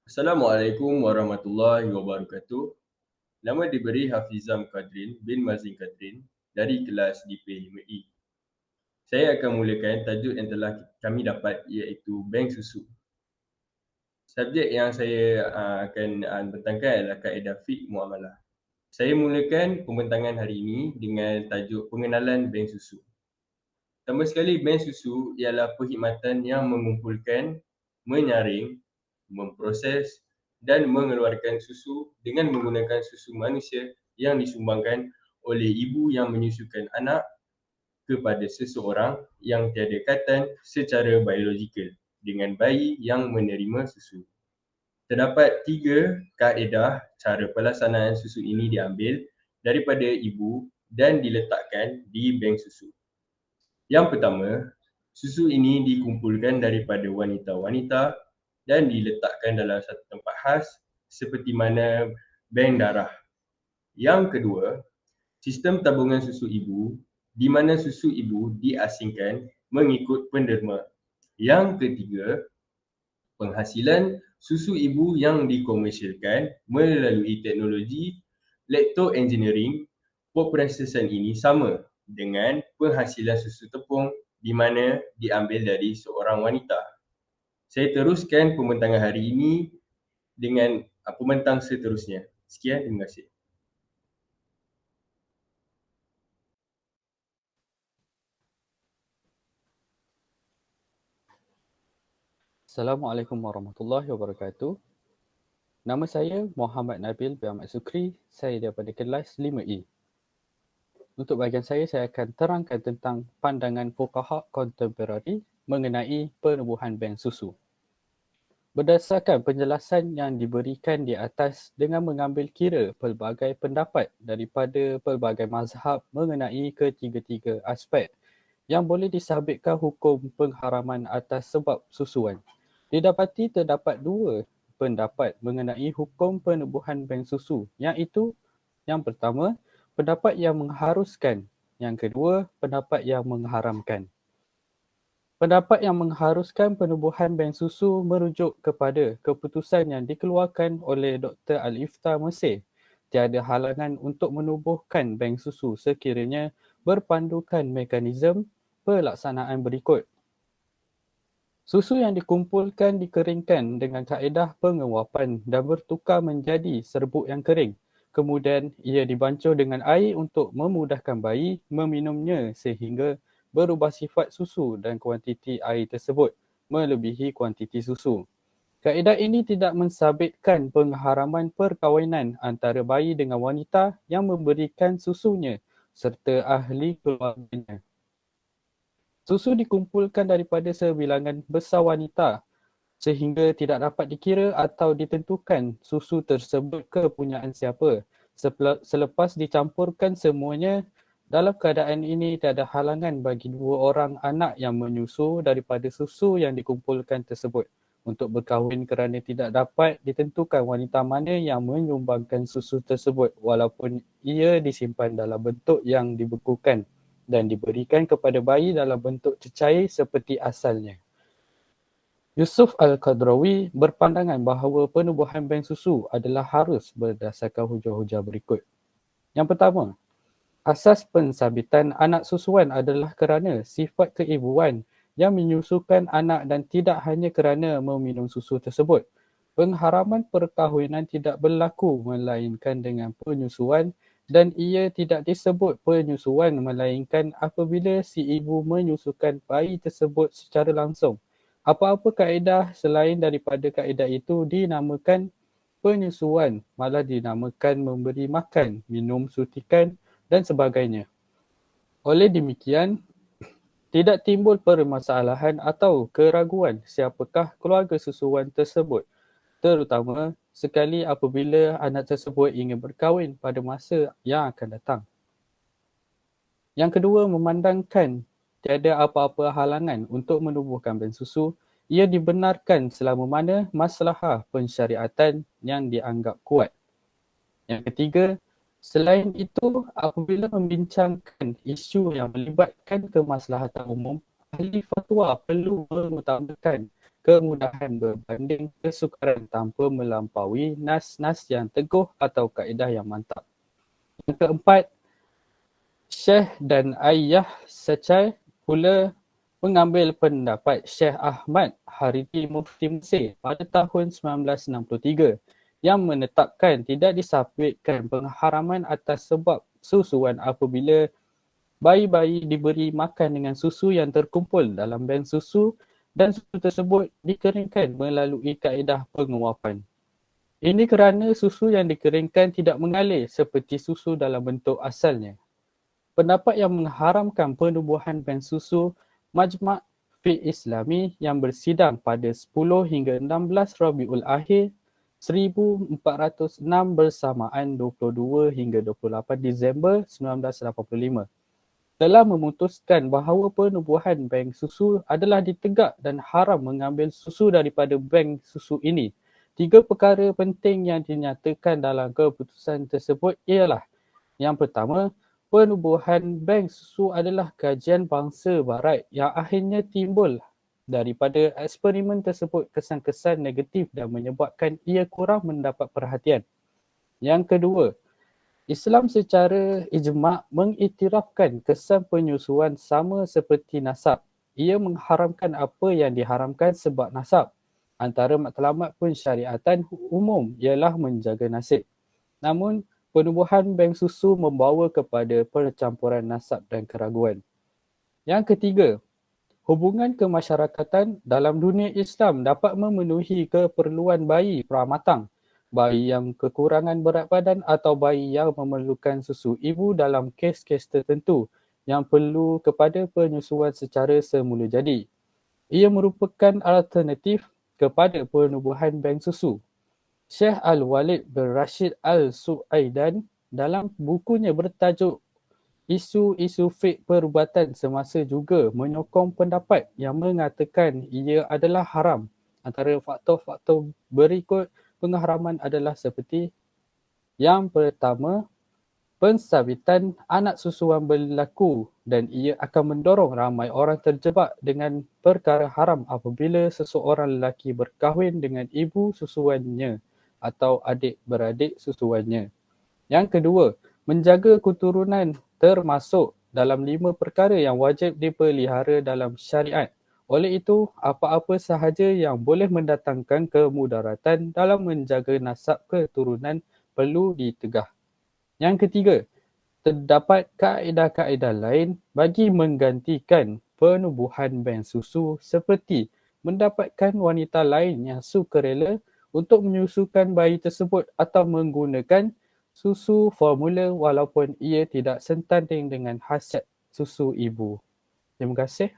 Assalamualaikum warahmatullahi wabarakatuh. Nama diberi Hafizam Kadrin bin Mazin Kadrin dari kelas DP5E. Saya akan mulakan tajuk yang telah kami dapat iaitu bank susu. Subjek yang saya akan bentangkan adalah kaedah fiqh muamalah. Saya mulakan pembentangan hari ini dengan tajuk pengenalan bank susu. Pertama sekali, bank susu ialah perkhidmatan yang mengumpulkan, menyaring, memproses dan mengeluarkan susu dengan menggunakan susu manusia yang disumbangkan oleh ibu yang menyusukan anak kepada seseorang yang tiada kaitan secara biologikal dengan bayi yang menerima susu. Terdapat 3 kaedah cara pelaksanaan susu ini diambil daripada ibu dan diletakkan di bank susu. Yang pertama, susu ini dikumpulkan daripada wanita-wanita dan diletakkan dalam satu tempat khas seperti mana bank darah. Yang kedua, sistem tabungan susu ibu di mana susu ibu diasingkan mengikut penderma. Yang ketiga, penghasilan susu ibu yang dikomersialkan melalui teknologi lacto-engineering. Perprosesan ini sama dengan penghasilan susu tepung di mana diambil dari seorang wanita. Saya teruskan pembentangan hari ini dengan pembentang seterusnya. Sekian, terima kasih. Assalamualaikum warahmatullahi wabarakatuh. Nama saya Muhammad Nabil bin Ahmad Sukri. Saya daripada kelas 5E. Untuk bahagian saya akan terangkan tentang pandangan fuqaha kontemporari mengenai penubuhan bank susu. Berdasarkan penjelasan yang diberikan di atas dengan mengambil kira pelbagai pendapat daripada pelbagai mazhab mengenai ketiga-tiga aspek yang boleh disabitkan hukum pengharaman atas sebab susuan. Didapati terdapat 2 pendapat mengenai hukum penubuhan bank susu, iaitu yang pertama, pendapat yang mengharuskan, yang kedua, pendapat yang mengharamkan. Pendapat yang mengharuskan penubuhan bank susu merujuk kepada keputusan yang dikeluarkan oleh Dr. Al-Ifta Mesir. Tiada halangan untuk menubuhkan bank susu sekiranya berpandukan mekanisme pelaksanaan berikut. Susu yang dikumpulkan dikeringkan dengan kaedah penguapan dan bertukar menjadi serbuk yang kering. Kemudian ia dibancuh dengan air untuk memudahkan bayi meminumnya sehingga berubah sifat susu dan kuantiti air tersebut melebihi kuantiti susu. Kaedah ini tidak mensabitkan pengharaman perkahwinan antara bayi dengan wanita yang memberikan susunya serta ahli keluarganya. Susu dikumpulkan daripada sebilangan besar wanita sehingga tidak dapat dikira atau ditentukan susu tersebut kepunyaan siapa. Selepas dicampurkan semuanya, dalam keadaan ini tiada halangan bagi 2 orang anak yang menyusu daripada susu yang dikumpulkan tersebut untuk berkahwin kerana tidak dapat ditentukan wanita mana yang menyumbangkan susu tersebut walaupun ia disimpan dalam bentuk yang dibekukan dan diberikan kepada bayi dalam bentuk cecair seperti asalnya. Yusuf Al-Qadrawi berpandangan bahawa penubuhan bank susu adalah harus berdasarkan hujah-hujah berikut. Yang pertama, asas pensabitan anak susuan adalah kerana sifat keibuan yang menyusukan anak dan tidak hanya kerana meminum susu tersebut. Pengharaman perkahwinan tidak berlaku melainkan dengan penyusuan dan ia tidak disebut penyusuan melainkan apabila si ibu menyusukan bayi tersebut secara langsung. Apa-apa kaedah selain daripada kaedah itu dinamakan penyusuan, malah dinamakan memberi makan, minum suntikan dan sebagainya. Oleh demikian, tidak timbul permasalahan atau keraguan siapakah keluarga susuan tersebut, terutama sekali apabila anak tersebut ingin berkahwin pada masa yang akan datang. Yang kedua, memandangkan tiada apa-apa halangan untuk menubuhkan bank susu, ia dibenarkan selama mana maslahah pensyariatan yang dianggap kuat. Yang ketiga, selain itu, apabila membincangkan isu yang melibatkan kemaslahatan umum, ahli fatwa perlu mengutamakan kemudahan berbanding kesukaran tanpa melampaui nas-nas yang teguh atau kaedah yang mantap. Yang keempat, Syekh dan Ayah Secai pula mengambil pendapat Syekh Ahmad Hariri Mufti Mesir pada tahun 1963 yang menetapkan tidak disabitkan pengharaman atas sebab susuan apabila bayi-bayi diberi makan dengan susu yang terkumpul dalam bank susu dan susu tersebut dikeringkan melalui kaedah penguapan. Ini kerana susu yang dikeringkan tidak mengalir seperti susu dalam bentuk asalnya. Pendapat yang mengharamkan penubuhan bank susu Majma' Fiqh Islami yang bersidang pada 10 hingga 16 Rabiul Akhir 1406 bersamaan 22 hingga 28 Disember 1985 telah memutuskan bahawa penubuhan bank susu adalah ditegak dan haram mengambil susu daripada bank susu ini. 3 perkara penting yang dinyatakan dalam keputusan tersebut ialah: yang pertama, penubuhan bank susu adalah kajian bangsa barat yang akhirnya timbul daripada eksperimen tersebut kesan-kesan negatif dan menyebabkan ia kurang mendapat perhatian. Yang kedua, Islam secara ijma' mengiktirafkan kesan penyusuan sama seperti nasab. Ia mengharamkan apa yang diharamkan sebab nasab. Antara matlamat pensyariatan umum ialah menjaga nasib. Namun, penubuhan bank susu membawa kepada percampuran nasab dan keraguan. Yang ketiga, hubungan kemasyarakatan dalam dunia Islam dapat memenuhi keperluan bayi pramatang, bayi yang kekurangan berat badan atau bayi yang memerlukan susu ibu dalam kes-kes tertentu yang perlu kepada penyusuan secara semula jadi. Ia merupakan alternatif kepada penubuhan bank susu. Syekh Al-Walid bin Rashid Al-Su'aidan dalam bukunya bertajuk Isu-isu Fiqh Perubatan semasa juga menyokong pendapat yang mengatakan ia adalah haram. Antara faktor-faktor berikut pengharaman adalah seperti: yang pertama, pensabitan anak susuan berlaku dan ia akan mendorong ramai orang terjebak dengan perkara haram apabila seseorang lelaki berkahwin dengan ibu susuannya atau adik-beradik susuannya. Yang kedua, menjaga keturunan termasuk dalam 5 perkara yang wajib dipelihara dalam syariat. Oleh itu, apa-apa sahaja yang boleh mendatangkan kemudaratan dalam menjaga nasab keturunan perlu ditegah. Yang ketiga, terdapat kaedah-kaedah lain bagi menggantikan penubuhan bank susu seperti mendapatkan wanita lain yang sukarela untuk menyusukan bayi tersebut atau menggunakan susu formula walaupun ia tidak sentanding dengan khasiat susu ibu. Terima kasih.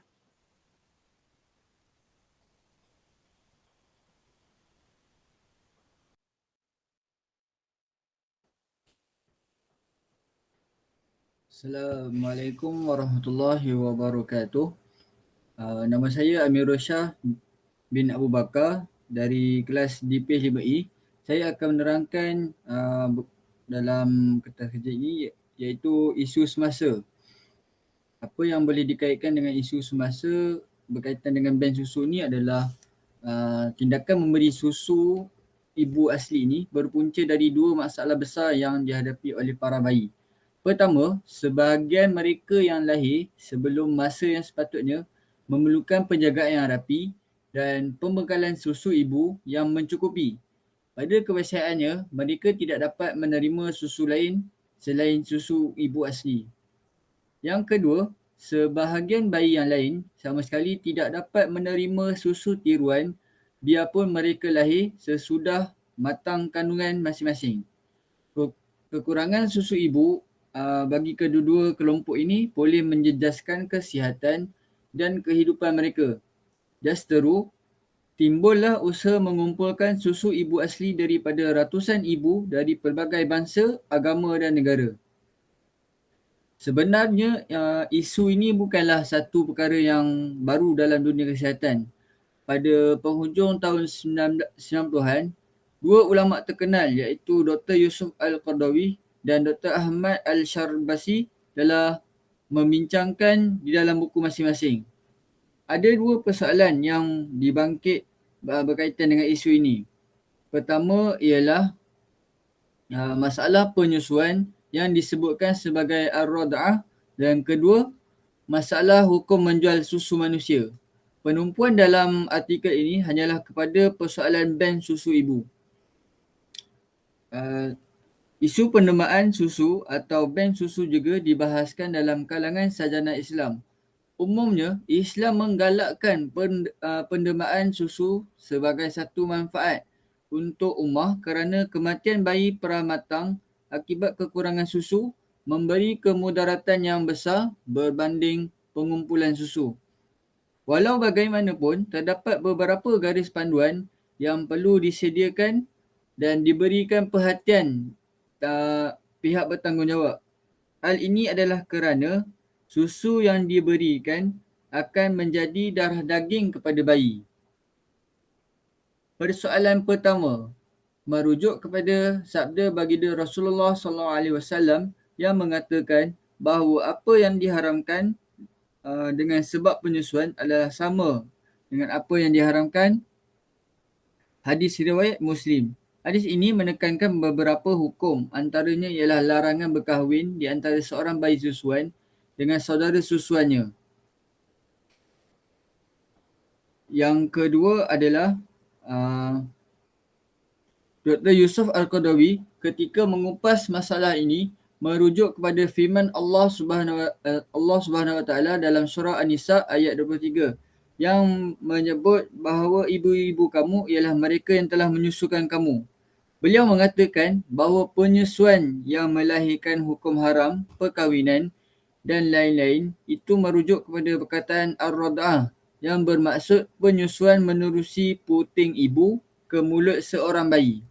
Assalamualaikum warahmatullahi wabarakatuh. Nama saya Amirul Shah bin Abu Bakar dari kelas DP5E. Saya akan menerangkan dalam kertas kerja ini iaitu isu semasa. Apa yang boleh dikaitkan dengan isu semasa berkaitan dengan bank susu ni adalah tindakan memberi susu ibu asli ini berpunca dari 2 masalah besar yang dihadapi oleh para bayi. Pertama, sebahagian mereka yang lahir sebelum masa yang sepatutnya memerlukan penjagaan yang rapi dan pembekalan susu ibu yang mencukupi. Pada kebiasaannya, mereka tidak dapat menerima susu lain selain susu ibu asli. Yang kedua, sebahagian bayi yang lain sama sekali tidak dapat menerima susu tiruan biarpun mereka lahir sesudah matang kandungan masing-masing. Kekurangan susu ibu bagi kedua-dua kelompok ini boleh menjejaskan kesihatan dan kehidupan mereka. Justeru, timbullah usaha mengumpulkan susu ibu asli daripada ratusan ibu dari pelbagai bangsa, agama dan negara. Sebenarnya isu ini bukanlah satu perkara yang baru dalam dunia kesihatan. Pada penghujung tahun 90-an, 2 ulama terkenal iaitu Dr. Yusuf Al-Qardawi dan Dr. Ahmad Al-Sharbasi telah membincangkan di dalam buku masing-masing. Ada 2 persoalan yang dibangkit berkaitan dengan isu ini. Pertama ialah masalah penyusuan yang disebutkan sebagai ar-rad'ah, dan kedua masalah hukum menjual susu manusia. Penumpuan dalam artikel ini hanyalah kepada persoalan bank susu ibu. Isu penerimaan susu atau bank susu juga dibahaskan dalam kalangan sarjana Islam. Umumnya, Islam menggalakkan penerimaan susu sebagai satu manfaat untuk ummah kerana kematian bayi pramatang akibat kekurangan susu memberi kemudaratan yang besar berbanding pengumpulan susu. Walau bagaimanapun, terdapat beberapa garis panduan yang perlu disediakan dan diberikan perhatian pihak bertanggungjawab. Hal ini adalah kerana susu yang diberikan akan menjadi darah daging kepada bayi. Persoalan pertama merujuk kepada sabda baginda Rasulullah SAW yang mengatakan bahawa apa yang diharamkan dengan sebab penyusuan adalah sama dengan apa yang diharamkan. Hadis riwayat Muslim. Hadis ini menekankan beberapa hukum, antaranya ialah larangan berkahwin di antara seorang bayi susuan dengan saudara susuannya. Yang kedua adalah Dr. Yusuf Al-Qadawi ketika mengupas masalah ini merujuk kepada firman Allah Subhanahu Wa Taala dalam surah An-Nisa ayat 23 yang menyebut bahawa ibu-ibu kamu ialah mereka yang telah menyusukan kamu. Beliau mengatakan bahawa penyusuan yang melahirkan hukum haram, perkahwinan dan lain-lain itu merujuk kepada perkataan ar-rad'ah yang bermaksud penyusuan menerusi puting ibu ke mulut seorang bayi.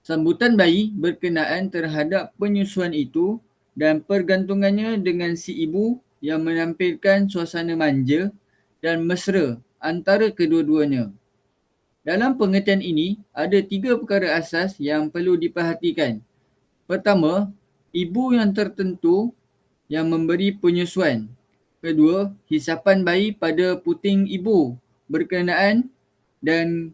Sambutan bayi berkenaan terhadap penyusuan itu dan pergantungannya dengan si ibu yang menampilkan suasana manja dan mesra antara kedua-duanya. Dalam pengertian ini, ada 3 perkara asas yang perlu diperhatikan. Pertama, ibu yang tertentu yang memberi penyusuan. Kedua, hisapan bayi pada puting ibu berkenaan dan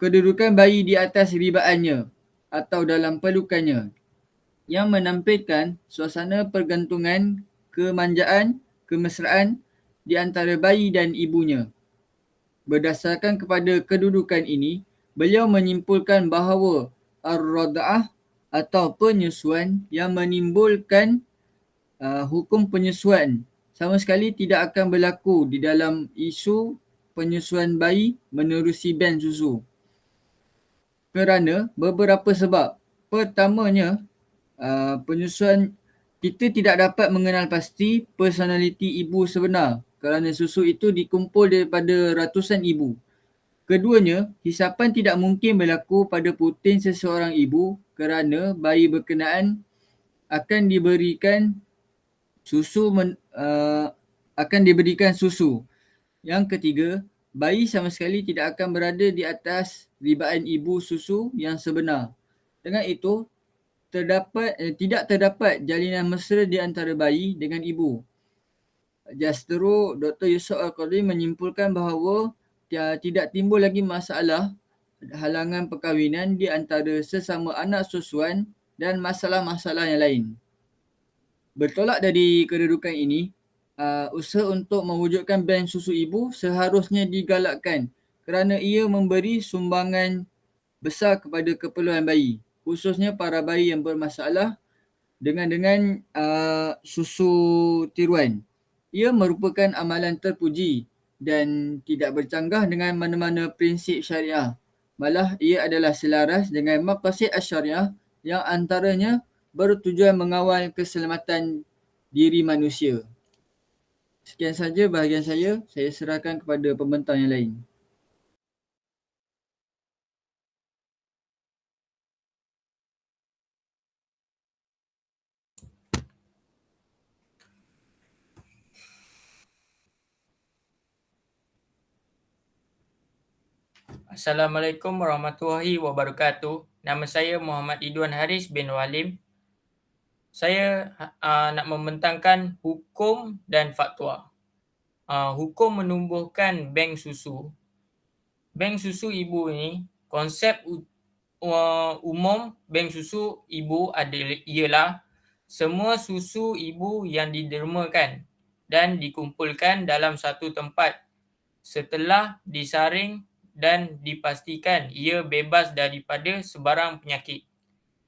kedudukan bayi di atas ribaannya atau dalam pelukannya yang menampilkan suasana pergantungan, kemanjaan, kemesraan di antara bayi dan ibunya. Berdasarkan kepada kedudukan ini, beliau menyimpulkan bahawa ar-rad'ah atau penyusuan yang menimbulkan hukum penyusuan sama sekali tidak akan berlaku di dalam isu penyusuan bayi menerusi bank susu. Kerana beberapa sebab. Pertamanya, penyusuan kita tidak dapat mengenal pasti personaliti ibu sebenar kerana susu itu dikumpul daripada ratusan ibu. Keduanya, hisapan tidak mungkin berlaku pada puting seseorang ibu kerana bayi berkenaan akan diberikan susu. Yang ketiga, bayi sama sekali tidak akan berada di atas ribaan ibu susu yang sebenar. Dengan itu, tidak terdapat jalinan mesra di antara bayi dengan ibu. Justeru Dr. Yusuf Al-Qadawi menyimpulkan bahawa tidak timbul lagi masalah halangan perkahwinan di antara sesama anak susuan dan masalah-masalah yang lain. Bertolak dari kedudukan ini, usaha untuk mewujudkan bank susu ibu seharusnya digalakkan kerana ia memberi sumbangan besar kepada keperluan bayi, khususnya para bayi yang bermasalah dengan susu tiruan. Ia merupakan amalan terpuji dan tidak bercanggah dengan mana-mana prinsip syariah. Malah ia adalah selaras dengan maqasid asy-syariah yang antaranya bertujuan mengawal keselamatan diri manusia. Sekian saja bahagian saya serahkan kepada pembentang yang lain. Assalamualaikum warahmatullahi wabarakatuh. Nama saya Muhammad Ridwan Haris bin Walim. Saya nak membentangkan hukum dan fatwa. Hukum menumbuhkan bank susu. bank susu ibu ni, konsep umum bank susu ibu ialah semua susu ibu yang didermakan dan dikumpulkan dalam satu tempat setelah disaring dan dipastikan ia bebas daripada sebarang penyakit.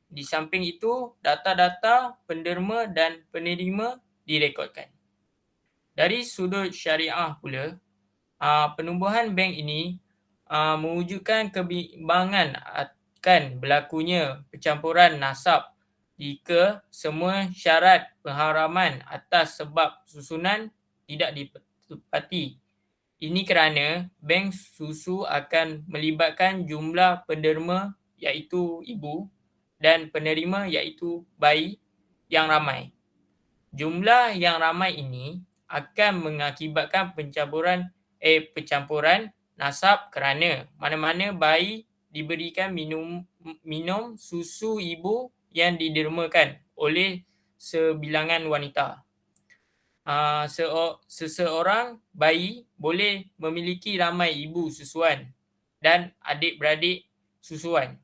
Di samping itu, data-data penderma dan penerima direkodkan. Dari sudut syariah pula, penubuhan bank ini mewujudkan kebimbangan akan berlakunya pencampuran nasab jika semua syarat pengharaman atas sebab susunan tidak ditepati. Ini kerana bank susu akan melibatkan jumlah penderma iaitu ibu dan penerima iaitu bayi yang ramai. Jumlah yang ramai ini akan mengakibatkan pencampuran nasab kerana mana-mana bayi diberikan minum susu ibu yang didermakan oleh sebilangan wanita. Seseorang bayi boleh memiliki ramai ibu susuan dan adik-beradik susuan.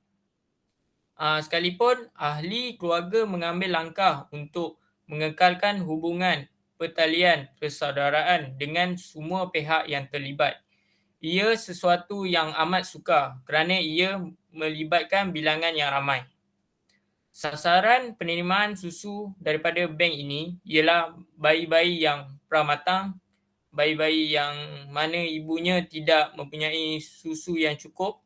Sekalipun ahli keluarga mengambil langkah untuk mengekalkan hubungan pertalian persaudaraan dengan semua pihak yang terlibat. Ia sesuatu yang amat sukar kerana ia melibatkan bilangan yang ramai. Sasaran penerimaan susu daripada bank ini ialah bayi-bayi yang pramatang, bayi-bayi yang mana ibunya tidak mempunyai susu yang cukup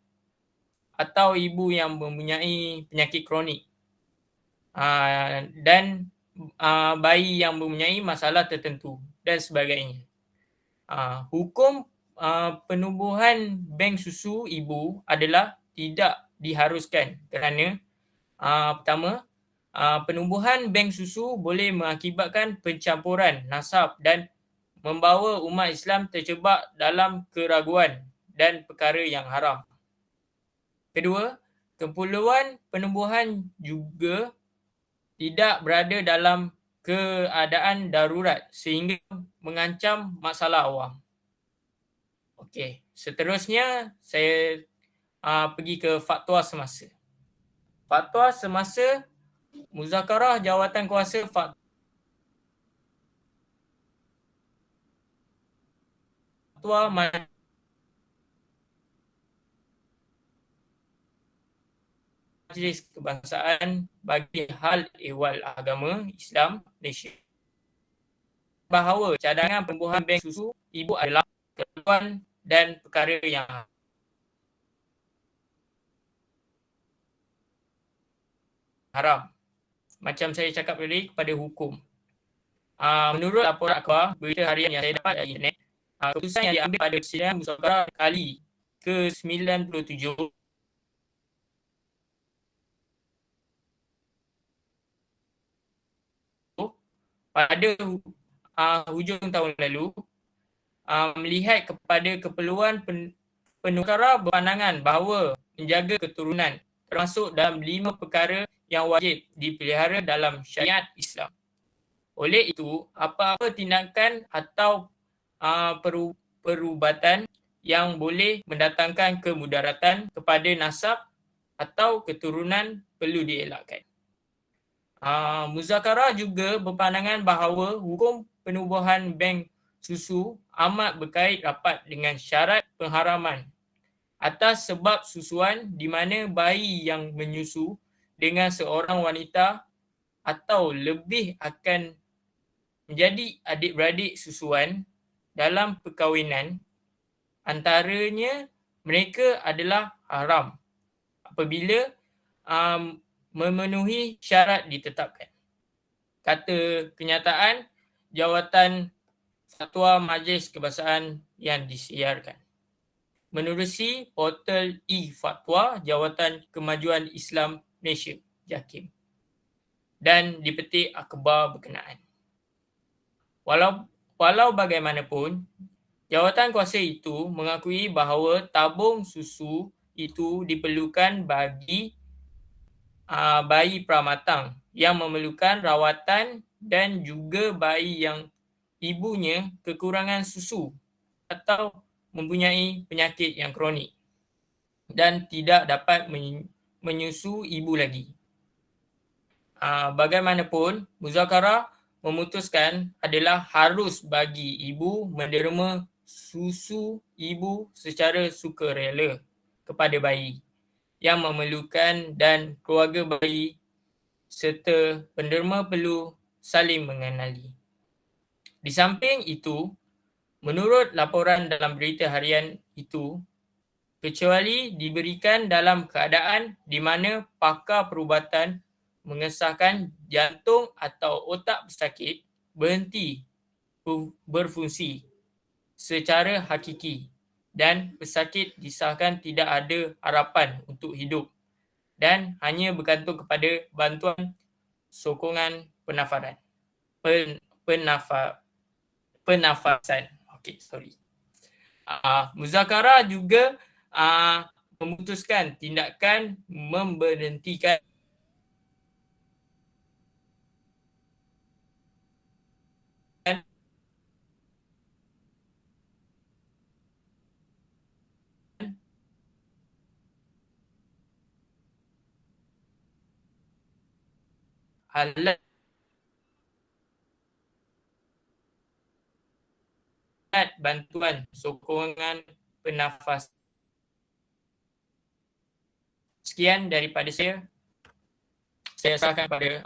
atau ibu yang mempunyai penyakit kronik dan bayi yang mempunyai masalah tertentu dan sebagainya. Hukum penubuhan bank susu ibu adalah tidak diharuskan kerana pertama, penubuhan bank susu boleh mengakibatkan pencampuran nasab dan membawa umat Islam terjebak dalam keraguan dan perkara yang haram. Kedua, keperluan penubuhan juga tidak berada dalam keadaan darurat sehingga mengancam masalah awam. Okey, seterusnya saya pergi ke fatwa semasa. Fatwa semasa Muzakarah Jawatan Kuasa Fatwa Majlis Kebangsaan bagi Hal Ehwal Agama Islam Malaysia bahawa cadangan penubuhan bank susu ibu adalah keperluan dan perkara yang haram. Macam saya cakap tadi kepada hukum. Menurut laporan akhbar berita harian yang saya dapat dari internet, keputusan yang diambil pada persidangan Muzakarah kali ke-97 pada hujung tahun lalu melihat kepada keperluan Muzakarah berpandangan bahawa menjaga keturunan termasuk dalam 5 perkara yang wajib dipelihara dalam syariat Islam. Oleh itu, apa-apa tindakan atau perubatan yang boleh mendatangkan kemudaratan kepada nasab atau keturunan perlu dielakkan. Muzakarah juga berpandangan bahawa hukum penubuhan bank susu amat berkait rapat dengan syarat pengharaman atas sebab susuan di mana bayi yang menyusu dengan seorang wanita atau lebih akan menjadi adik-beradik susuan dalam perkahwinan antaranya mereka adalah haram apabila memenuhi syarat ditetapkan. Kata kenyataan Jawatan Fatwa Majlis Kebangsaan yang disiarkan menerusi portal e-Fatwa Jawatan Kemajuan Islam Malaysia JAKIM dan dipetik akhbar berkenaan. Walau bagaimanapun, jawatan kuasa itu mengakui bahawa tabung susu itu diperlukan bagi bayi pramatang yang memerlukan rawatan dan juga bayi yang ibunya kekurangan susu atau mempunyai penyakit yang kronik. dan tidak dapat menyusu ibu lagi. Bagaimanapun, muzakarah memutuskan adalah harus bagi ibu menderma susu ibu secara sukarela kepada bayi yang memerlukan dan keluarga bayi serta penderma perlu saling mengenali. Di samping itu, menurut laporan dalam berita harian itu, kecuali diberikan dalam keadaan di mana pakar perubatan mengesahkan jantung atau otak pesakit berhenti berfungsi secara hakiki dan pesakit disahkan tidak ada harapan untuk hidup dan hanya bergantung kepada bantuan sokongan pernafasan. Muzakarah juga memutuskan tindakan memberhentikan alat bantuan sokongan bernafas. Sekian daripada saya. Saya serahkan pada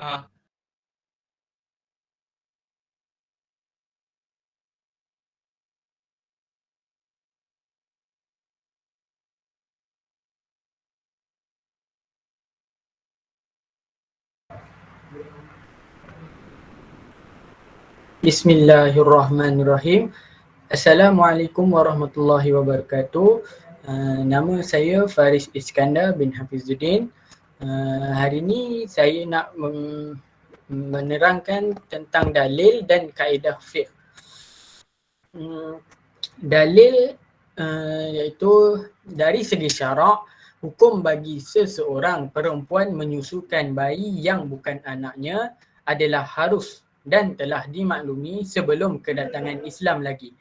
Bismillahirrahmanirrahim. Assalamualaikum warahmatullahi wabarakatuh. Nama saya Faris Iskandar bin Hafizuddin. Hari ini saya nak menerangkan tentang dalil dan kaedah fiqh. Dalil iaitu dari segi syarak, hukum bagi seseorang perempuan menyusukan bayi yang bukan anaknya adalah harus dan telah dimaklumi sebelum kedatangan Islam lagi.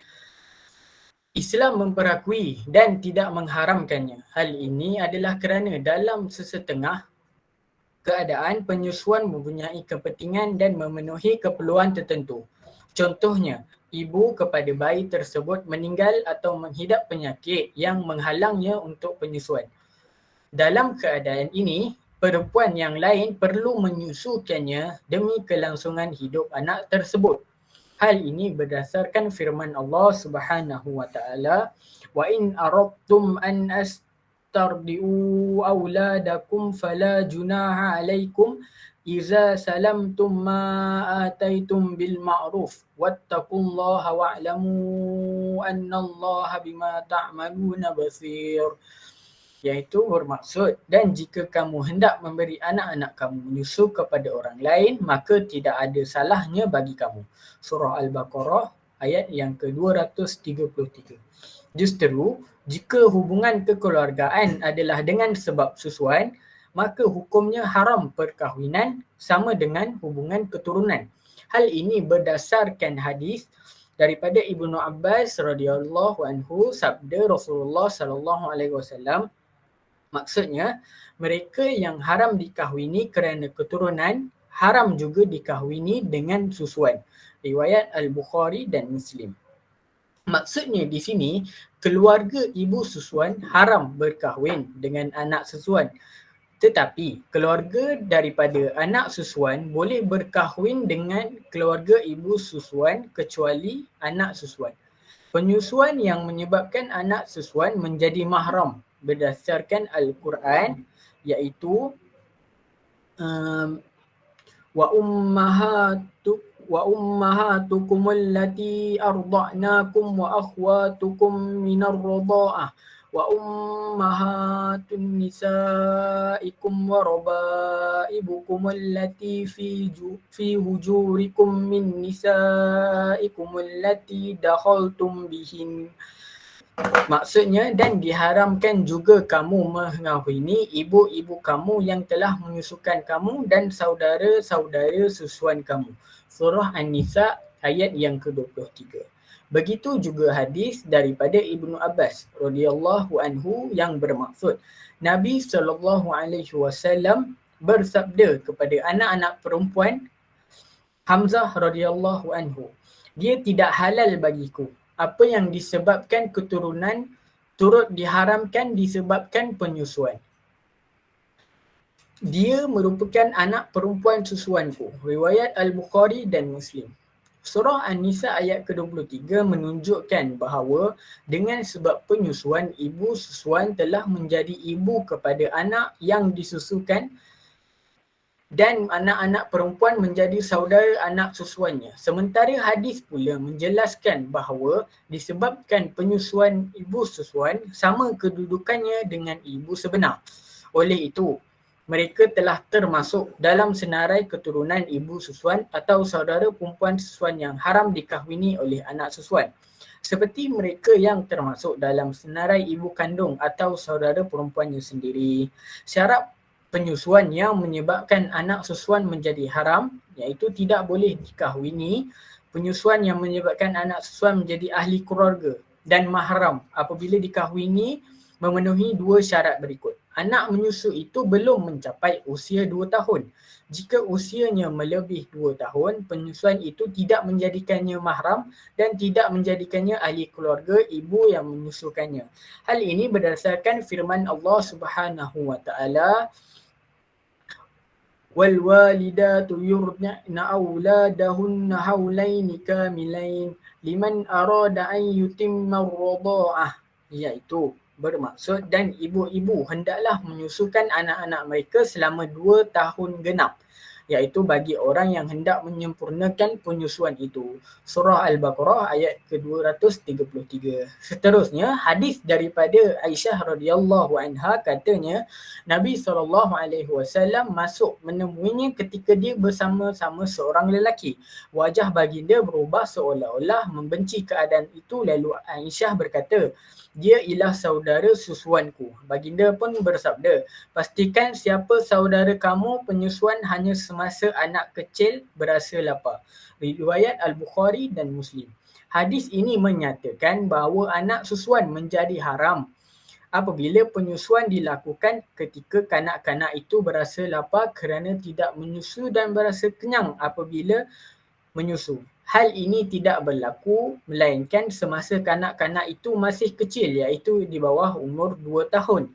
Islam memperakui dan tidak mengharamkannya. Hal ini adalah kerana dalam sesetengah keadaan penyusuan mempunyai kepentingan dan memenuhi keperluan tertentu. Contohnya, ibu kepada bayi tersebut meninggal atau menghidap penyakit yang menghalangnya untuk penyusuan. Dalam keadaan ini, perempuan yang lain perlu menyusukannya demi kelangsungan hidup anak tersebut. Hal ini berdasarkan firman Allah Subhanahu wa taala, "Wa in aradtum an astardi'u auladakum fala junaha 'alaikum idza salamtum ma ataitum bil ma'ruf wattaqullaha wa'lamu annallaha bima ta'maluna basir." Iaitu bermaksud, dan jika kamu hendak memberi anak-anak kamu menyusu kepada orang lain, maka tidak ada salahnya bagi kamu. Surah Al-Baqarah ayat yang ke-233. Justru, jika hubungan kekeluargaan adalah dengan sebab susuan, maka hukumnya haram perkahwinan sama dengan hubungan keturunan. Hal ini berdasarkan hadis daripada Ibnu Abbas radhiyallahu anhu, sabda Rasulullah sallallahu alaihi wasallam. Maksudnya, mereka yang haram dikahwini kerana keturunan, haram juga dikahwini dengan susuan. Riwayat Al-Bukhari dan Muslim. Maksudnya di sini, keluarga ibu susuan haram berkahwin dengan anak susuan. Tetapi, keluarga daripada anak susuan boleh berkahwin dengan keluarga ibu susuan kecuali anak susuan. Penyusuan yang menyebabkan anak susuan menjadi mahram berdasarkan Al-Quran, iaitu wa ummahatukum allati arda'nakum wa akhwatukum minar radha'ah wa ummahatun nisaikum wa raba'ibukum allati fi hujurikum min nisaikum allati dakhaltum bihin. Maksudnya, dan diharamkan juga kamu mengahwini ibu-ibu kamu yang telah menyusukan kamu dan saudara-saudara susuan kamu. Surah An-Nisa ayat yang ke-23. Begitu juga hadis daripada Ibnu Abbas radhiyallahu anhu yang bermaksud Nabi SAW bersabda kepada anak-anak perempuan Hamzah radhiyallahu anhu, dia tidak halal bagiku. Apa yang disebabkan keturunan turut diharamkan disebabkan penyusuan. Dia merupakan anak perempuan susuanku. Riwayat Al-Bukhari dan Muslim. Surah An-Nisa ayat ke-23 menunjukkan bahawa dengan sebab penyusuan, ibu susuan telah menjadi ibu kepada anak yang disusukan dan anak-anak perempuan menjadi saudara anak susuannya. Sementara hadis pula menjelaskan bahawa disebabkan penyusuan ibu susuan sama kedudukannya dengan ibu sebenar. Oleh itu, mereka telah termasuk dalam senarai keturunan ibu susuan atau saudara perempuan susuan yang haram dikahwini oleh anak susuan. Seperti mereka yang termasuk dalam senarai ibu kandung atau saudara perempuannya sendiri. Syarat penyusuan yang menyebabkan anak susuan menjadi haram, iaitu tidak boleh dikahwini. Penyusuan yang menyebabkan anak susuan menjadi ahli keluarga dan mahram apabila dikahwini memenuhi dua syarat berikut. Anak menyusu itu belum mencapai usia 2 tahun. Jika usianya melebih 2 tahun, penyusuan itu tidak menjadikannya mahram dan tidak menjadikannya ahli keluarga ibu yang menyusukannya. Hal ini berdasarkan firman Allah Subhanahu wa taala, wal walidatu yurdi'na auladahunna haulaini kamilain liman arada an yutimma ar-radha'ah, iaitu bermaksud dan ibu-ibu hendaklah menyusukan anak-anak mereka selama 2 tahun genap, iaitu bagi orang yang hendak menyempurnakan penyusuan itu. Surah Al-Baqarah ayat ke-233. Seterusnya, hadis daripada Aisyah radhiyallahu anha katanya, Nabi SAW masuk menemuinya ketika dia bersama-sama seorang lelaki. Wajah baginda berubah seolah-olah membenci keadaan itu, lalu Aisyah berkata, dia ialah saudara susuanku. Baginda pun bersabda, pastikan siapa saudara kamu penyusuan hanya semasa anak kecil berasa lapar. Riwayat Al-Bukhari dan Muslim. Hadis ini menyatakan bahawa anak susuan menjadi haram apabila penyusuan dilakukan ketika kanak-kanak itu berasa lapar kerana tidak menyusu dan berasa kenyang apabila menyusu. Hal ini tidak berlaku melainkan semasa kanak-kanak itu masih kecil, iaitu di bawah umur 2 tahun.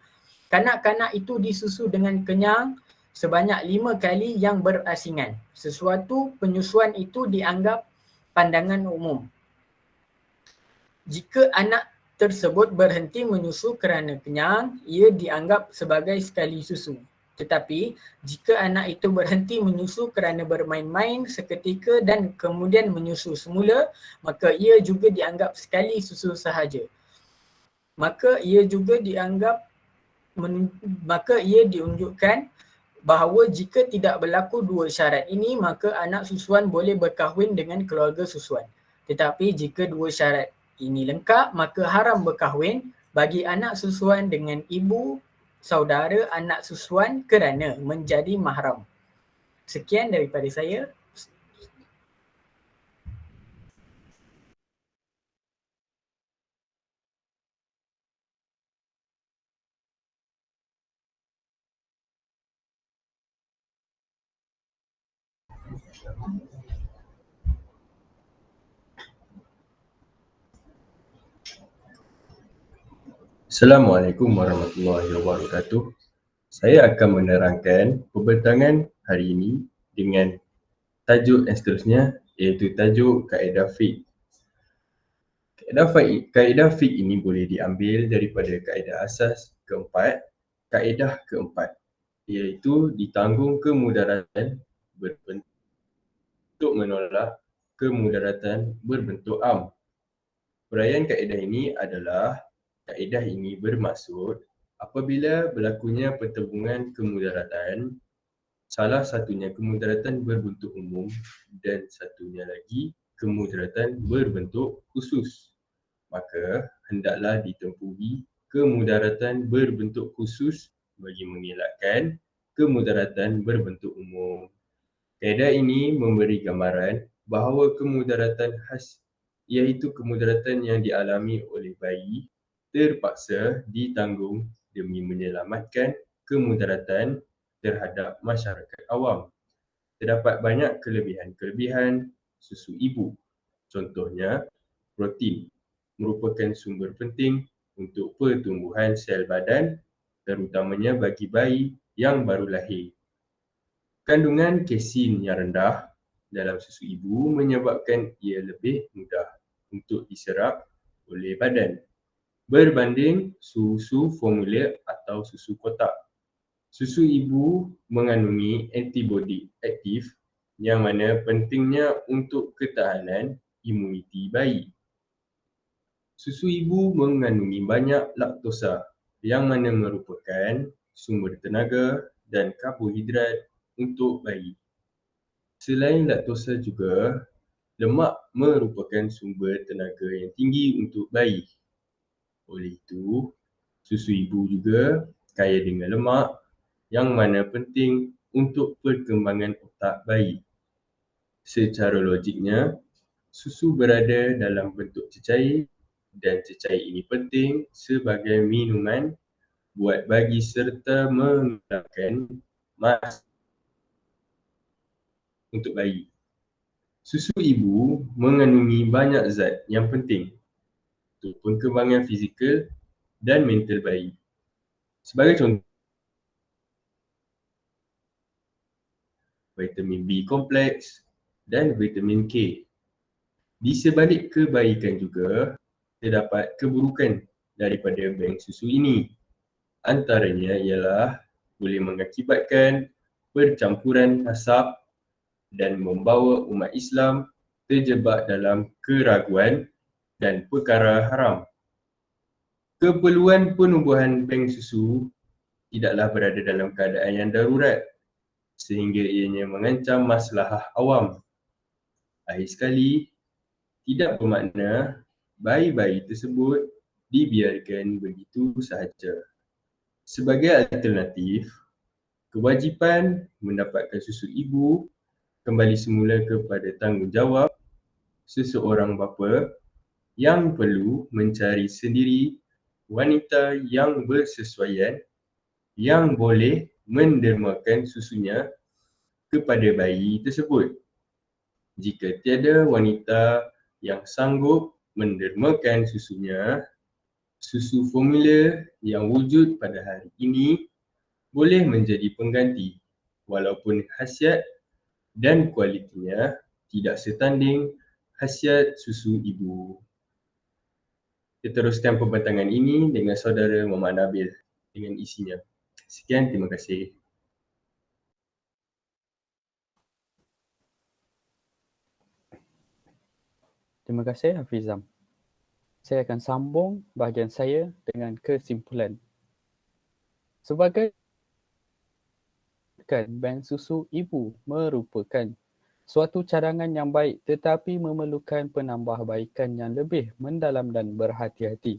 Kanak-kanak itu disusu dengan kenyang sebanyak 5 kali yang berasingan. Sesuatu penyusuan itu dianggap pandangan umum. Jika anak tersebut berhenti menyusu kerana kenyang, ia dianggap sebagai sekali susu. Tetapi jika anak itu berhenti menyusu kerana bermain-main seketika dan kemudian menyusu semula, maka ia juga dianggap sekali susu sahaja. Maka ia diunjukkan bahawa jika tidak berlaku 2 syarat ini, maka anak susuan boleh berkahwin dengan keluarga susuan. Tetapi jika 2 syarat ini lengkap, maka haram berkahwin bagi anak susuan dengan ibu saudara anak susuan kerana menjadi mahram. Sekian daripada saya. Assalamualaikum warahmatullahi wabarakatuh. Saya akan menerangkan pembentangan hari ini dengan tajuk yang seterusnya, iaitu tajuk kaedah fiqh. Kaedah fiqh ini boleh diambil daripada kaedah asas keempat, kaedah keempat, iaitu ditanggung kemudaratan berbentuk menolak kemudaratan berbentuk am. Huraian kaedah ini adalah, kaedah ini bermaksud apabila berlakunya pertembungan kemudaratan, salah satunya kemudaratan berbentuk umum dan satunya lagi kemudaratan berbentuk khusus, maka hendaklah ditempuhi kemudaratan berbentuk khusus bagi mengelakkan kemudaratan berbentuk umum. Kaedah ini memberi gambaran bahawa kemudaratan khas iaitu kemudaratan yang dialami oleh bayi terpaksa ditanggung demi menyelamatkan kemudaratan terhadap masyarakat awam. Terdapat banyak kelebihan-kelebihan susu ibu. Contohnya, protein merupakan sumber penting untuk pertumbuhan sel badan, terutamanya bagi bayi yang baru lahir. Kandungan kesin yang rendah dalam susu ibu menyebabkan ia lebih mudah untuk diserap oleh badan berbanding susu formula atau susu kotak. Susu ibu mengandungi antibodi aktif yang mana pentingnya untuk ketahanan imuniti bayi. Susu ibu mengandungi banyak laktosa yang mana merupakan sumber tenaga dan karbohidrat untuk bayi. Selain laktosa juga, lemak merupakan sumber tenaga yang tinggi untuk bayi. Oleh itu, susu ibu juga kaya dengan lemak yang mana penting untuk perkembangan otak bayi. Secara logiknya, susu berada dalam bentuk cecair dan cecair ini penting sebagai minuman buat bagi serta mengurangkan mas untuk bayi. Susu ibu mengandungi banyak zat yang penting untuk perkembangan fizikal dan mental bayi. Sebagai contoh, vitamin B kompleks dan vitamin K. Di sebalik kebaikan juga, terdapat keburukan daripada bank susu ini. Antaranya ialah boleh mengakibatkan percampuran nasab dan membawa umat Islam terjebak dalam keraguan dan perkara haram. Keperluan penubuhan bank susu tidaklah berada dalam keadaan yang darurat sehingga ianya mengancam maslahah awam. Akhir sekali, tidak bermakna bayi-bayi tersebut dibiarkan begitu sahaja. Sebagai alternatif, kewajipan mendapatkan susu ibu kembali semula kepada tanggungjawab seseorang bapa yang perlu mencari sendiri wanita yang bersesuaian yang boleh mendermakan susunya kepada bayi tersebut. Jika tiada wanita yang sanggup mendermakan susunya, susu formula yang wujud pada hari ini boleh menjadi pengganti walaupun khasiat dan kualitinya tidak setanding khasiat susu ibu. Kita teruskan pembentangan ini dengan saudara Muhammad Nabil dengan isinya. Sekian, terima kasih. Terima kasih Hafizam. Saya akan sambung bahagian saya dengan kesimpulan. Sebagai bank susu ibu merupakan suatu cadangan yang baik tetapi memerlukan penambahbaikan yang lebih mendalam dan berhati-hati.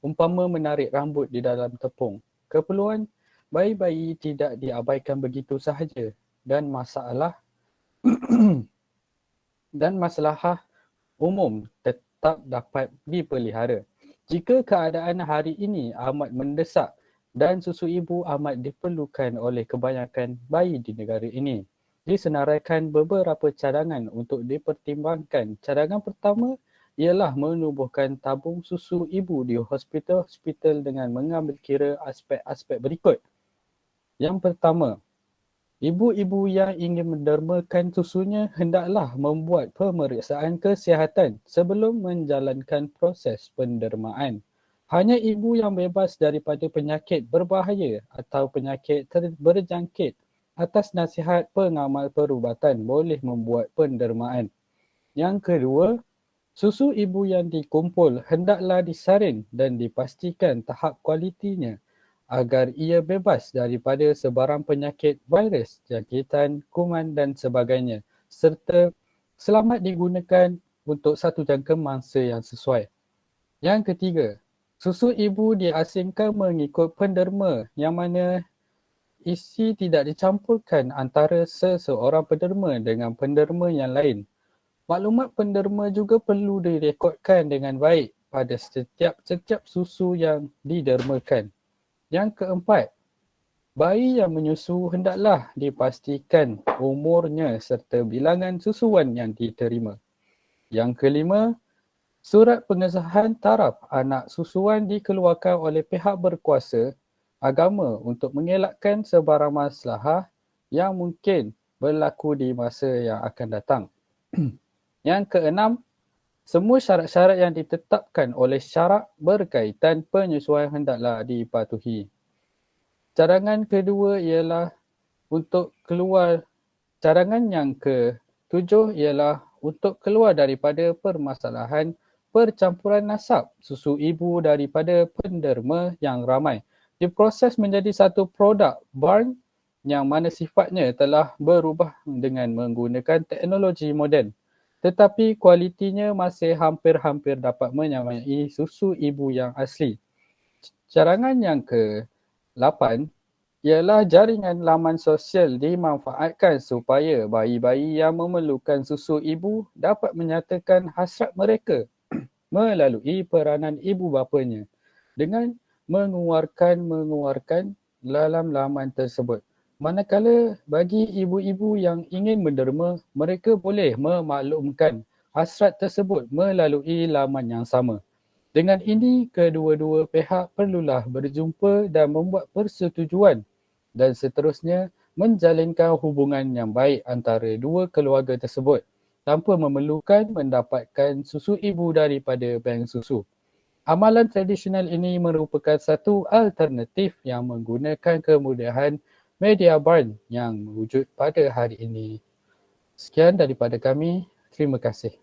Umpama menarik rambut di dalam tepung. Keperluan bayi-bayi tidak diabaikan begitu sahaja dan masalah umum tetap dapat dipelihara. Jika keadaan hari ini amat mendesak dan susu ibu amat diperlukan oleh kebanyakan bayi di negara ini, disenaraikan beberapa cadangan untuk dipertimbangkan. Cadangan pertama ialah menubuhkan tabung susu ibu di hospital-hospital dengan mengambil kira aspek-aspek berikut. Yang pertama, ibu-ibu yang ingin mendermakan susunya hendaklah membuat pemeriksaan kesihatan sebelum menjalankan proses pendermaan. Hanya ibu yang bebas daripada penyakit berbahaya atau penyakit berjangkit atas nasihat pengamal perubatan boleh membuat pendermaan. Yang kedua, susu ibu yang dikumpul hendaklah disaring dan dipastikan tahap kualitinya agar ia bebas daripada sebarang penyakit, virus, jangkitan, kuman dan sebagainya serta selamat digunakan untuk satu jangka masa yang sesuai. Yang ketiga, susu ibu diasingkan mengikut penderma yang mana isi tidak dicampurkan antara seseorang penderma dengan penderma yang lain. Maklumat penderma juga perlu direkodkan dengan baik pada setiap susu yang didermakan. Yang keempat, bayi yang menyusu hendaklah dipastikan umurnya serta bilangan susuan yang diterima. Yang kelima, surat pengesahan taraf anak susuan dikeluarkan oleh pihak berkuasa agama untuk mengelakkan sebarang masalah yang mungkin berlaku di masa yang akan datang. Yang keenam, semua syarat-syarat yang ditetapkan oleh syarak berkaitan penyusuan hendaklah dipatuhi. Cadangan kedua ialah cadangan yang ketujuh ialah untuk keluar daripada permasalahan percampuran nasab susu ibu daripada penderma yang ramai diproses menjadi satu produk barn yang mana sifatnya telah berubah dengan menggunakan teknologi moden, tetapi kualitinya masih hampir-hampir dapat menyamai susu ibu yang asli. Cadangan yang ke-8 ialah jaringan laman sosial dimanfaatkan supaya bayi-bayi yang memerlukan susu ibu dapat menyatakan hasrat mereka melalui peranan ibu bapanya dengan mengeluarkan dalam laman tersebut. Manakala bagi ibu-ibu yang ingin menderma, mereka boleh memaklumkan hasrat tersebut melalui laman yang sama. Dengan ini, kedua-dua pihak perlulah berjumpa dan membuat persetujuan dan seterusnya menjalinkan hubungan yang baik antara dua keluarga tersebut tanpa memerlukan mendapatkan susu ibu daripada bank susu. Amalan tradisional ini merupakan satu alternatif yang menggunakan kemudahan media barn yang wujud pada hari ini. Sekian daripada kami. Terima kasih.